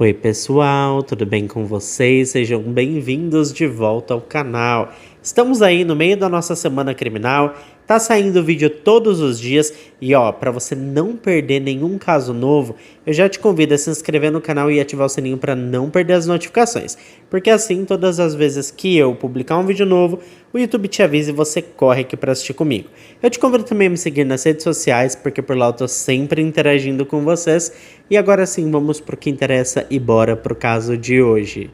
Oi pessoal, tudo bem com vocês? Sejam bem-vindos de volta ao canal. Estamos aí no meio da nossa semana criminal, tá saindo vídeo todos os dias e para você não perder nenhum caso novo, eu já te convido a se inscrever no canal e ativar o sininho para não perder as notificações, porque assim todas as vezes que eu publicar um vídeo novo, o YouTube te avisa e você corre aqui para assistir comigo. Eu te convido também a me seguir nas redes sociais, porque por lá eu tô sempre interagindo com vocês. E agora sim, vamos pro que interessa e bora pro caso de hoje.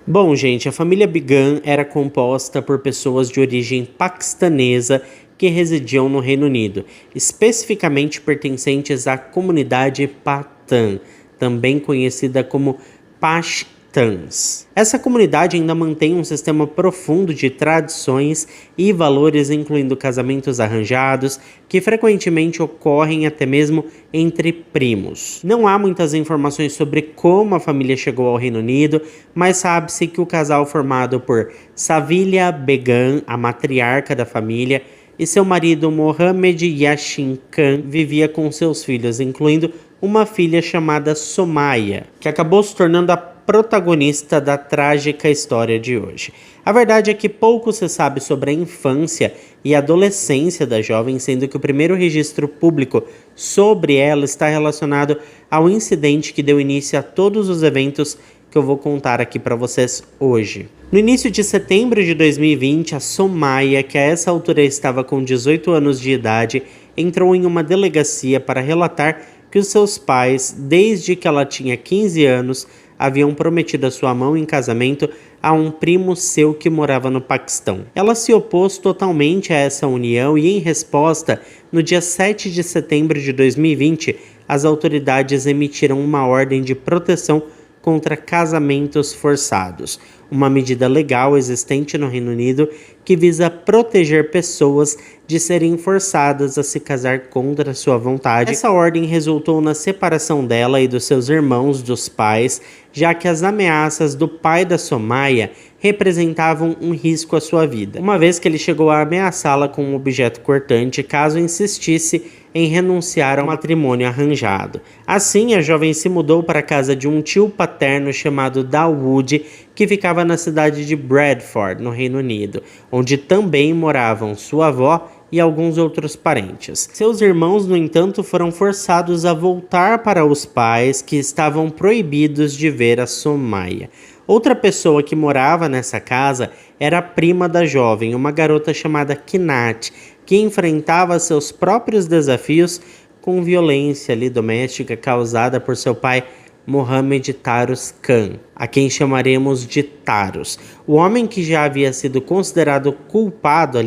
Bom, gente, a família Begum era composta por pessoas de origem paquistanesa que residiam no Reino Unido, especificamente pertencentes à comunidade Pathan, também conhecida como Pashtuns. Essa comunidade ainda mantém um sistema profundo de tradições e valores, incluindo casamentos arranjados, que frequentemente ocorrem até mesmo entre primos. Não há muitas informações sobre como a família chegou ao Reino Unido, mas sabe-se que o casal formado por Savilha Begum, a matriarca da família, e seu marido Mohammed Yashin Khan vivia com seus filhos, incluindo uma filha chamada Somaya, que acabou se tornando a protagonista da trágica história de hoje. A verdade é que pouco se sabe sobre a infância e adolescência da jovem, sendo que o primeiro registro público sobre ela está relacionado ao incidente que deu início a todos os eventos que eu vou contar aqui para vocês hoje. No início de setembro de 2020, a Somaya, que a essa altura estava com 18 anos de idade, entrou em uma delegacia para relatar que os seus pais, desde que ela tinha 15 anos, haviam prometido a sua mão em casamento a um primo seu que morava no Paquistão. Ela se opôs totalmente a essa união e, em resposta, no dia 7 de setembro de 2020, as autoridades emitiram uma ordem de proteção contra casamentos forçados, uma medida legal existente no Reino Unido que visa proteger pessoas de serem forçadas a se casar contra sua vontade. Essa ordem resultou na separação dela e dos seus irmãos dos pais, já que as ameaças do pai da Somaya representavam um risco à sua vida, uma vez que ele chegou a ameaçá-la com um objeto cortante caso insistisse em renunciar ao matrimônio arranjado. Assim, a jovem se mudou para a casa de um tio paterno chamado Dawood, que ficava na cidade de Bradford, no Reino Unido, onde também moravam sua avó e alguns outros parentes. Seus irmãos, no entanto, foram forçados a voltar para os pais, que estavam proibidos de ver a Somaya. Outra pessoa que morava nessa casa era a prima da jovem, uma garota chamada Kinat, que enfrentava seus próprios desafios com violência doméstica causada por seu pai Mohammed Tarus Khan, a quem chamaremos de Tarus. O homem que já havia sido considerado culpado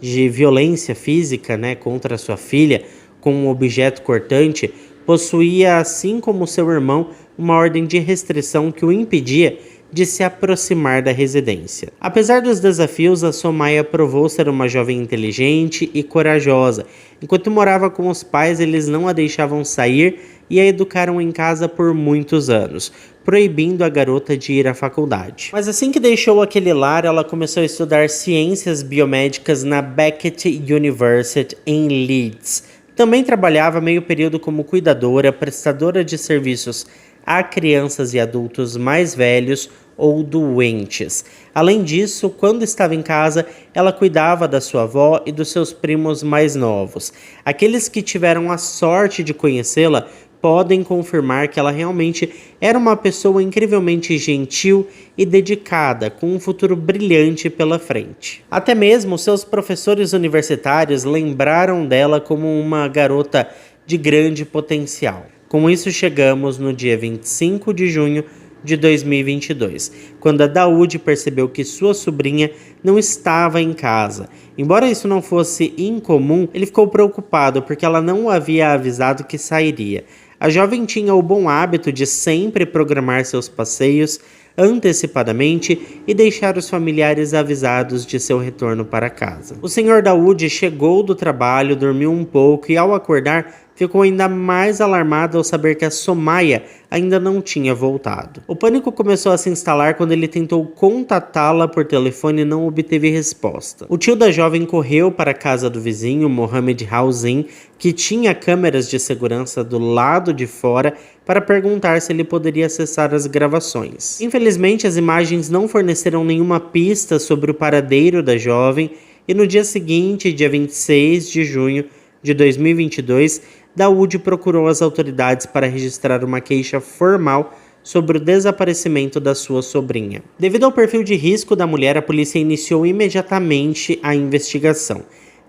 de violência física contra sua filha com um objeto cortante, possuía, assim como seu irmão, uma ordem de restrição que o impedia de se aproximar da residência. Apesar dos desafios, a Somaya provou ser uma jovem inteligente e corajosa. Enquanto morava com os pais, eles não a deixavam sair e a educaram em casa por muitos anos, proibindo a garota de ir à faculdade. Mas assim que deixou aquele lar, ela começou a estudar ciências biomédicas na Beckett University em Leeds. Também trabalhava meio período como cuidadora, prestadora de serviços a crianças e adultos mais velhos ou doentes. Além disso, quando estava em casa, ela cuidava da sua avó e dos seus primos mais novos. Aqueles que tiveram a sorte de conhecê-la podem confirmar que ela realmente era uma pessoa incrivelmente gentil e dedicada, com um futuro brilhante pela frente. Até mesmo seus professores universitários lembraram dela como uma garota de grande potencial. Com isso, chegamos no dia 25 de junho de 2022, quando a Dawood percebeu que sua sobrinha não estava em casa. Embora isso não fosse incomum, ele ficou preocupado porque ela não o havia avisado que sairia. A jovem tinha o bom hábito de sempre programar seus passeios antecipadamente e deixar os familiares avisados de seu retorno para casa. O Sr. Dawood chegou do trabalho, dormiu um pouco e, ao acordar, ficou ainda mais alarmado ao saber que a Somaia ainda não tinha voltado. O pânico começou a se instalar quando ele tentou contatá-la por telefone e não obteve resposta. O tio da jovem correu para a casa do vizinho, Mohamed Housin, que tinha câmeras de segurança do lado de fora, para perguntar se ele poderia acessar as gravações. Infelizmente, as imagens não forneceram nenhuma pista sobre o paradeiro da jovem e no dia seguinte, dia 26 de junho de 2022, Daoud procurou as autoridades para registrar uma queixa formal sobre o desaparecimento da sua sobrinha. Devido ao perfil de risco da mulher, a polícia iniciou imediatamente a investigação.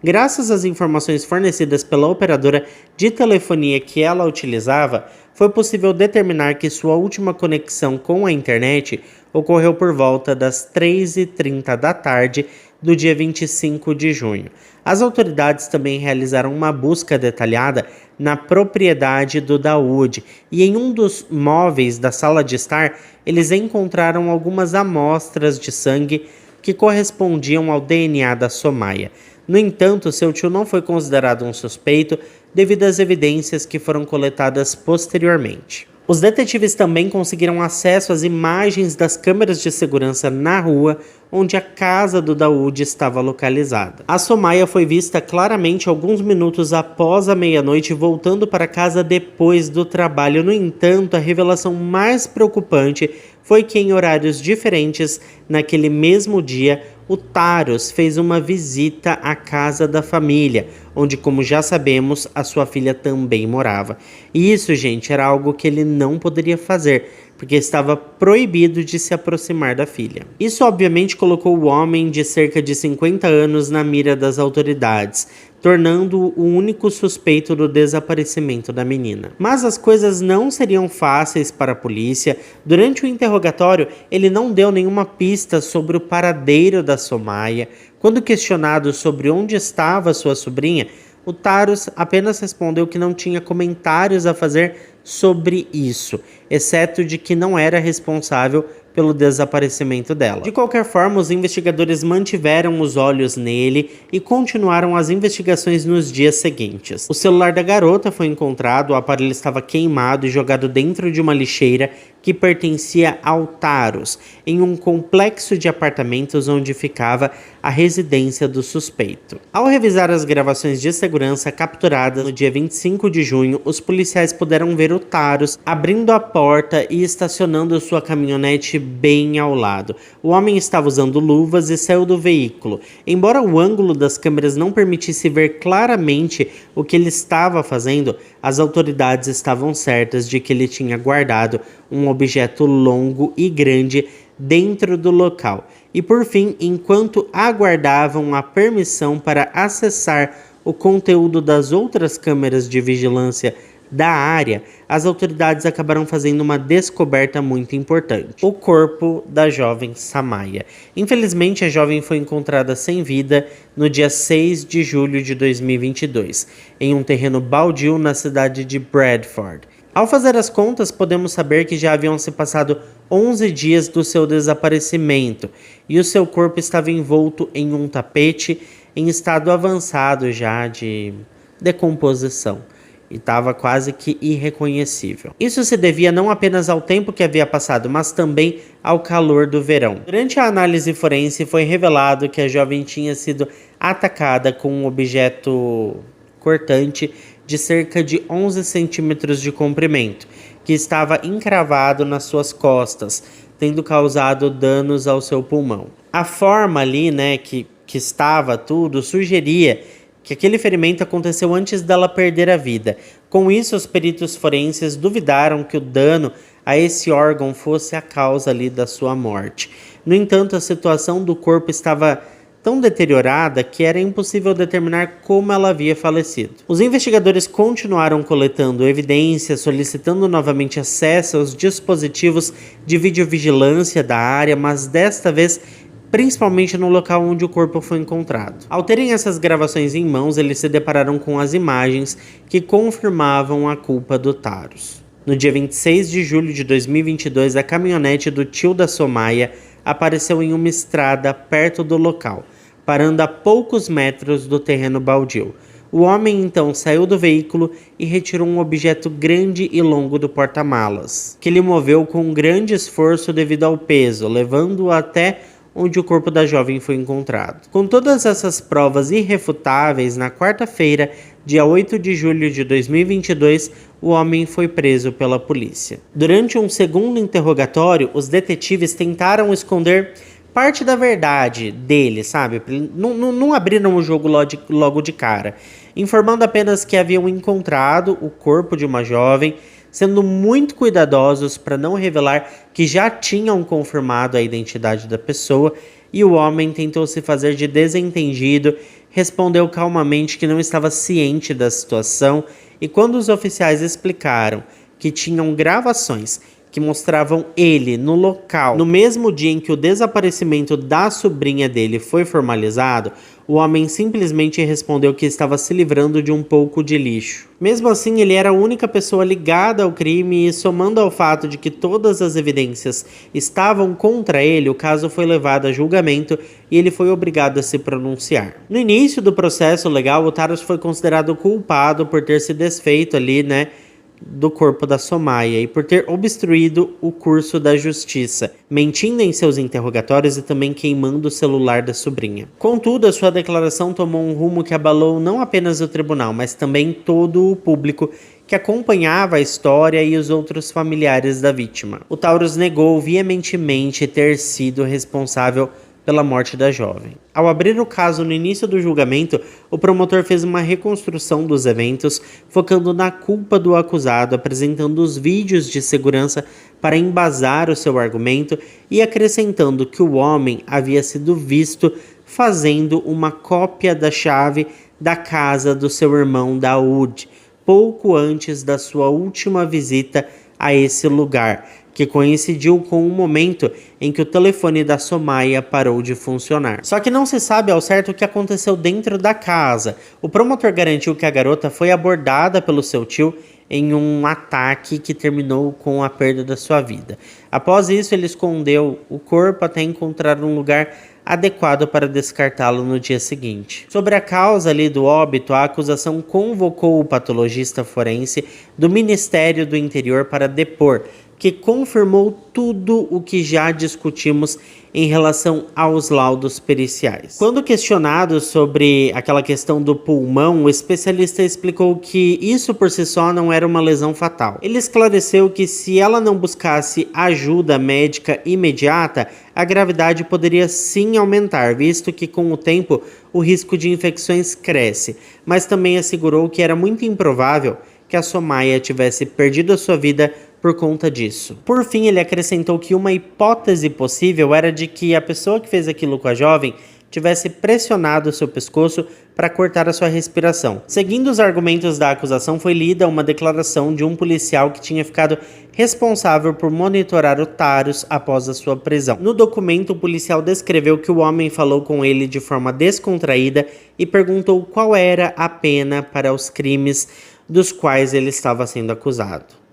Graças às informações fornecidas pela operadora de telefonia que ela utilizava, foi possível determinar que sua última conexão com a internet ocorreu por volta das 3h30 da tarde do dia 25 de junho. As autoridades também realizaram uma busca detalhada na propriedade do Daoud e em um dos móveis da sala de estar, eles encontraram algumas amostras de sangue que correspondiam ao DNA da Somaia. No entanto, seu tio não foi considerado um suspeito devido às evidências que foram coletadas posteriormente. Os detetives também conseguiram acesso às imagens das câmeras de segurança na rua onde a casa do Daoud estava localizada. A Somaia foi vista claramente alguns minutos após a meia-noite voltando para casa depois do trabalho. No entanto, a revelação mais preocupante foi que em horários diferentes, naquele mesmo dia, o Taros fez uma visita à casa da família, onde, como já sabemos, a sua filha também morava. E isso, gente, era algo que ele não poderia fazer, porque estava proibido de se aproximar da filha. Isso obviamente colocou o homem de cerca de 50 anos na mira das autoridades, tornando-o o único suspeito do desaparecimento da menina. Mas as coisas não seriam fáceis para a polícia. Durante o interrogatório, ele não deu nenhuma pista sobre o paradeiro da Somaia. Quando questionado sobre onde estava sua sobrinha, o Taros apenas respondeu que não tinha comentários a fazer sobre isso, exceto de que não era responsável pelo desaparecimento dela. De qualquer forma, os investigadores mantiveram os olhos nele e continuaram as investigações nos dias seguintes. O celular da garota foi encontrado, o aparelho estava queimado e jogado dentro de uma lixeira que pertencia ao Taros, em um complexo de apartamentos onde ficava a residência do suspeito. Ao revisar as gravações de segurança capturadas no dia 25 de junho, os policiais puderam ver o Taros abrindo a porta e estacionando sua caminhonete bem ao lado. O homem estava usando luvas e saiu do veículo. Embora o ângulo das câmeras não permitisse ver claramente o que ele estava fazendo, as autoridades estavam certas de que ele tinha guardado um objeto longo e grande dentro do local. E por fim, enquanto aguardavam a permissão para acessar o conteúdo das outras câmeras de vigilância da área, as autoridades acabaram fazendo uma descoberta muito importante: o corpo da jovem Somaia. Infelizmente, a jovem foi encontrada sem vida no dia 6 de julho de 2022, em um terreno baldio na cidade de Bradford. Ao fazer as contas, podemos saber que já haviam se passado 11 dias do seu desaparecimento e o seu corpo estava envolto em um tapete em estado avançado já de decomposição e estava quase que irreconhecível. Isso se devia não apenas ao tempo que havia passado, mas também ao calor do verão. Durante a análise forense foi revelado que a jovem tinha sido atacada com um objeto cortante de cerca de 11 centímetros de comprimento, que estava encravado nas suas costas, tendo causado danos ao seu pulmão. A forma ali, que estava tudo, sugeria que aquele ferimento aconteceu antes dela perder a vida. Com isso, os peritos forenses duvidaram que o dano a esse órgão fosse a causa ali da sua morte. No entanto, a situação do corpo estava tão deteriorada que era impossível determinar como ela havia falecido. Os investigadores continuaram coletando evidências, solicitando novamente acesso aos dispositivos de videovigilância da área, mas desta vez principalmente no local onde o corpo foi encontrado. Ao terem essas gravações em mãos, eles se depararam com as imagens que confirmavam a culpa do Taros. No dia 26 de julho de 2022, a caminhonete do tio da Somaia apareceu em uma estrada perto do local, parando a poucos metros do terreno baldio. O homem então saiu do veículo e retirou um objeto grande e longo do porta-malas, que ele moveu com grande esforço devido ao peso, levando-o até onde o corpo da jovem foi encontrado. Com todas essas provas irrefutáveis, na quarta-feira, dia 8 de julho de 2022, o homem foi preso pela polícia. Durante um segundo interrogatório, os detetives tentaram esconder parte da verdade dele, sabe? Não abriram o jogo logo de cara, informando apenas que haviam encontrado o corpo de uma jovem, sendo muito cuidadosos para não revelar que já tinham confirmado a identidade da pessoa, e o homem tentou se fazer de desentendido, respondeu calmamente que não estava ciente da situação, e quando os oficiais explicaram que tinham gravações que mostravam ele no local, no mesmo dia em que o desaparecimento da sobrinha dele foi formalizado, o homem simplesmente respondeu que estava se livrando de um pouco de lixo. Mesmo assim, ele era a única pessoa ligada ao crime e, somando ao fato de que todas as evidências estavam contra ele, o caso foi levado a julgamento e ele foi obrigado a se pronunciar. No início do processo legal, o Taros foi considerado culpado por ter se desfeito ali, do corpo da Somaia e por ter obstruído o curso da justiça, mentindo em seus interrogatórios e também queimando o celular da sobrinha. Contudo, a sua declaração tomou um rumo que abalou não apenas o tribunal, mas também todo o público que acompanhava a história e os outros familiares da vítima. O Taurus negou veementemente ter sido responsável pela morte da jovem. Ao abrir o caso no início do julgamento, o promotor fez uma reconstrução dos eventos, focando na culpa do acusado, apresentando os vídeos de segurança para embasar o seu argumento e acrescentando que o homem havia sido visto fazendo uma cópia da chave da casa do seu irmão Daoud, pouco antes da sua última visita a esse lugar, que coincidiu com o momento em que o telefone da Somaia parou de funcionar. Só que não se sabe ao certo o que aconteceu dentro da casa. O promotor garantiu que a garota foi abordada pelo seu tio em um ataque que terminou com a perda da sua vida. Após isso, ele escondeu o corpo até encontrar um lugar adequado para descartá-lo no dia seguinte. Sobre a causa do óbito, a acusação convocou o patologista forense do Ministério do Interior para depor, que confirmou tudo o que já discutimos em relação aos laudos periciais. Quando questionado sobre aquela questão do pulmão, o especialista explicou que isso por si só não era uma lesão fatal. Ele esclareceu que se ela não buscasse ajuda médica imediata, a gravidade poderia sim aumentar, visto que com o tempo o risco de infecções cresce, mas também assegurou que era muito improvável que a Somaia tivesse perdido a sua vida por conta disso. Por fim, ele acrescentou que uma hipótese possível era de que a pessoa que fez aquilo com a jovem tivesse pressionado seu pescoço para cortar a sua respiração. Seguindo os argumentos da acusação, foi lida uma declaração de um policial que tinha ficado responsável por monitorar o Taros após a sua prisão. No documento, o policial descreveu que o homem falou com ele de forma descontraída e perguntou qual era a pena para os crimes dos quais ele estava sendo acusado.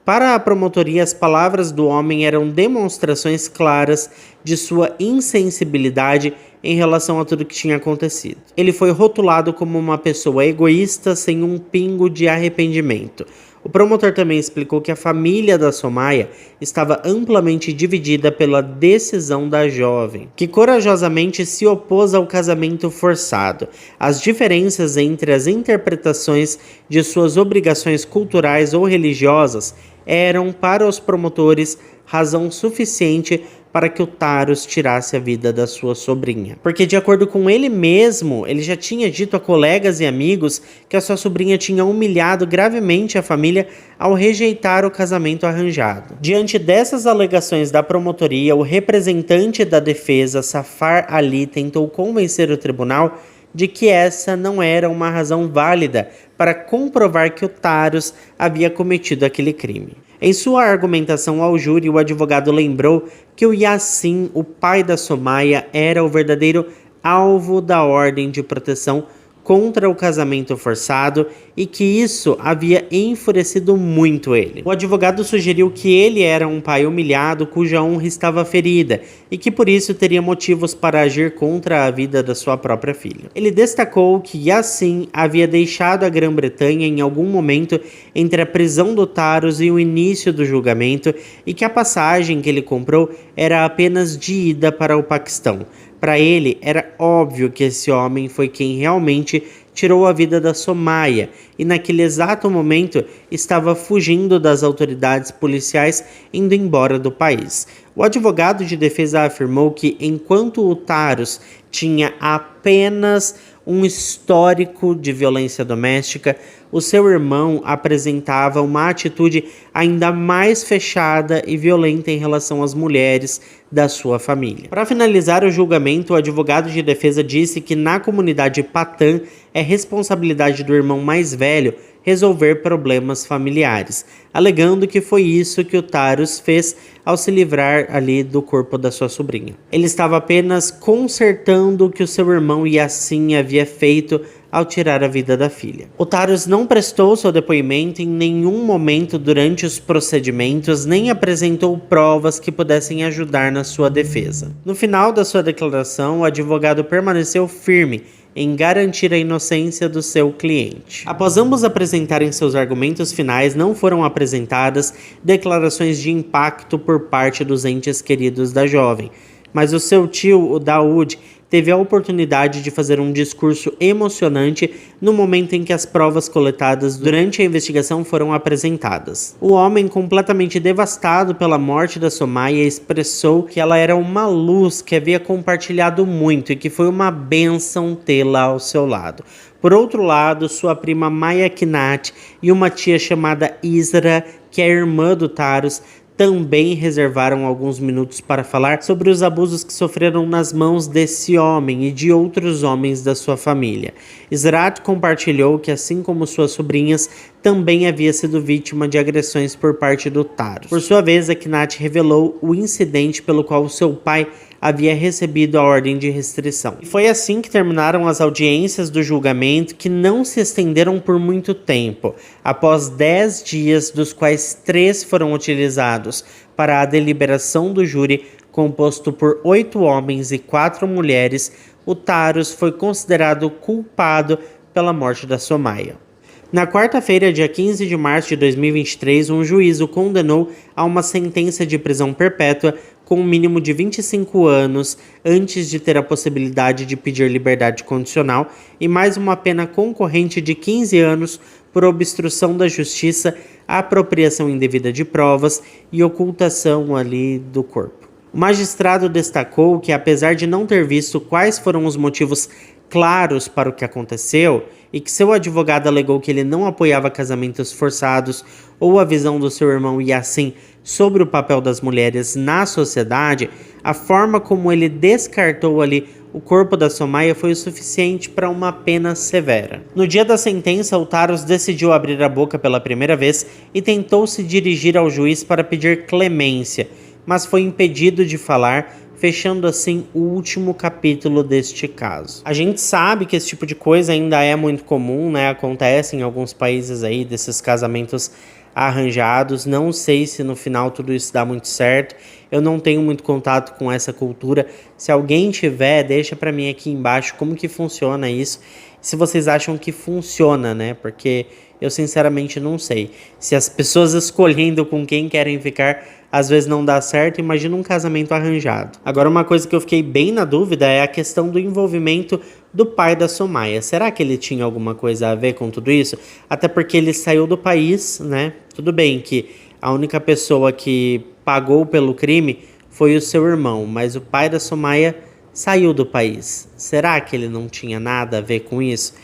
Para a promotoria, as palavras do homem eram demonstrações claras de sua insensibilidade em relação a tudo que tinha acontecido. Ele foi rotulado como uma pessoa egoísta sem um pingo de arrependimento. O promotor também explicou que a família da Somaia estava amplamente dividida pela decisão da jovem, que corajosamente se opôs ao casamento forçado. As diferenças entre as interpretações de suas obrigações culturais ou religiosas eram, para os promotores, razão suficiente para que o Taros tirasse a vida da sua sobrinha. Porque, de acordo com ele mesmo, ele já tinha dito a colegas e amigos que a sua sobrinha tinha humilhado gravemente a família ao rejeitar o casamento arranjado. Diante dessas alegações da promotoria, o representante da defesa, Safar Ali, tentou convencer o tribunal de que essa não era uma razão válida para comprovar que o Taros havia cometido aquele crime. Em sua argumentação ao júri, o advogado lembrou que o Yassin, o pai da Somaia, era o verdadeiro alvo da ordem de proteção contra o casamento forçado e que isso havia enfurecido muito ele. O advogado sugeriu que ele era um pai humilhado cuja honra estava ferida e que por isso teria motivos para agir contra a vida da sua própria filha. Ele destacou que Yassin havia deixado a Grã-Bretanha em algum momento entre a prisão do Taros e o início do julgamento e que a passagem que ele comprou era apenas de ida para o Paquistão. Para ele, era óbvio que esse homem foi quem realmente tirou a vida da Somaia e naquele exato momento estava fugindo das autoridades policiais, indo embora do país. O advogado de defesa afirmou que enquanto o Taros tinha apenas um histórico de violência doméstica, o seu irmão apresentava uma atitude ainda mais fechada e violenta em relação às mulheres da sua família. Para finalizar o julgamento, o advogado de defesa disse que na comunidade Pathan é responsabilidade do irmão mais velho resolver problemas familiares, alegando que foi isso que o Taros fez ao se livrar ali do corpo da sua sobrinha. Ele estava apenas consertando o que o seu irmão Yassin havia feito ao tirar a vida da filha. O Taros não prestou seu depoimento em nenhum momento durante os procedimentos, nem apresentou provas que pudessem ajudar na sua defesa. No final da sua declaração, o advogado permaneceu firme em garantir a inocência do seu cliente. Após ambos apresentarem seus argumentos finais, não foram apresentadas declarações de impacto por parte dos entes queridos da jovem, mas o seu tio, o Daoud, teve a oportunidade de fazer um discurso emocionante no momento em que as provas coletadas durante a investigação foram apresentadas. O homem, completamente devastado pela morte da Somaia, expressou que ela era uma luz que havia compartilhado muito e que foi uma bênção tê-la ao seu lado. Por outro lado, sua prima Maya Kinat e uma tia chamada Isra, que é irmã do Taros, também reservaram alguns minutos para falar sobre os abusos que sofreram nas mãos desse homem e de outros homens da sua família. Israt compartilhou que, assim como suas sobrinhas, também havia sido vítima de agressões por parte do Taros. Por sua vez, a Kinat revelou o incidente pelo qual seu pai havia recebido a ordem de restrição. E foi assim que terminaram as audiências do julgamento, que não se estenderam por muito tempo. Após 10 dias, dos quais 3 foram utilizados para a deliberação do júri, composto por 8 homens e 4 mulheres, o Taros foi considerado culpado pela morte da Somaia. Na quarta-feira, dia 15 de março de 2023, um juiz o condenou a uma sentença de prisão perpétua com um mínimo de 25 anos antes de ter a possibilidade de pedir liberdade condicional e mais uma pena concorrente de 15 anos por obstrução da justiça, apropriação indevida de provas e ocultação ali do corpo. O magistrado destacou que, apesar de não ter visto quais foram os motivos claros para o que aconteceu e que seu advogado alegou que ele não apoiava casamentos forçados ou a visão do seu irmão Yassin sobre o papel das mulheres na sociedade, a forma como ele descartou ali o corpo da Somaia foi o suficiente para uma pena severa. No dia da sentença, o Taros decidiu abrir a boca pela primeira vez e tentou se dirigir ao juiz para pedir clemência, mas foi impedido de falar, fechando assim o último capítulo deste caso. A gente sabe que esse tipo de coisa ainda é muito comum, né? Acontece em alguns países aí, desses casamentos arranjados. Não sei se no final tudo isso dá muito certo. Eu não tenho muito contato com essa cultura. Se alguém tiver, deixa pra mim aqui embaixo como que funciona isso. Se vocês acham que funciona, né? Porque eu sinceramente não sei. Se as pessoas escolhendo com quem querem ficar às vezes não dá certo, imagina um casamento arranjado. Agora, uma coisa que eu fiquei bem na dúvida é a questão do envolvimento do pai da Somaia. Será que ele tinha alguma coisa a ver com tudo isso? Até porque ele saiu do país, né? Tudo bem que a única pessoa que pagou pelo crime foi o seu irmão, mas o pai da Somaia saiu do país. Será que ele não tinha nada a ver com isso?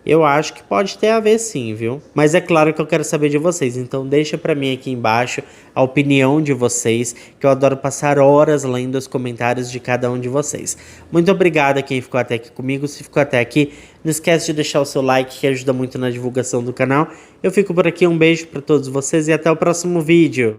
Eu acho que pode ter a ver sim, viu? Mas é claro que eu quero saber de vocês, então deixa pra mim aqui embaixo a opinião de vocês, que eu adoro passar horas lendo os comentários de cada um de vocês. Muito obrigado a quem ficou até aqui comigo. Se ficou até aqui, não esquece de deixar o seu like, que ajuda muito na divulgação do canal. Eu fico por aqui, um beijo pra todos vocês e até o próximo vídeo.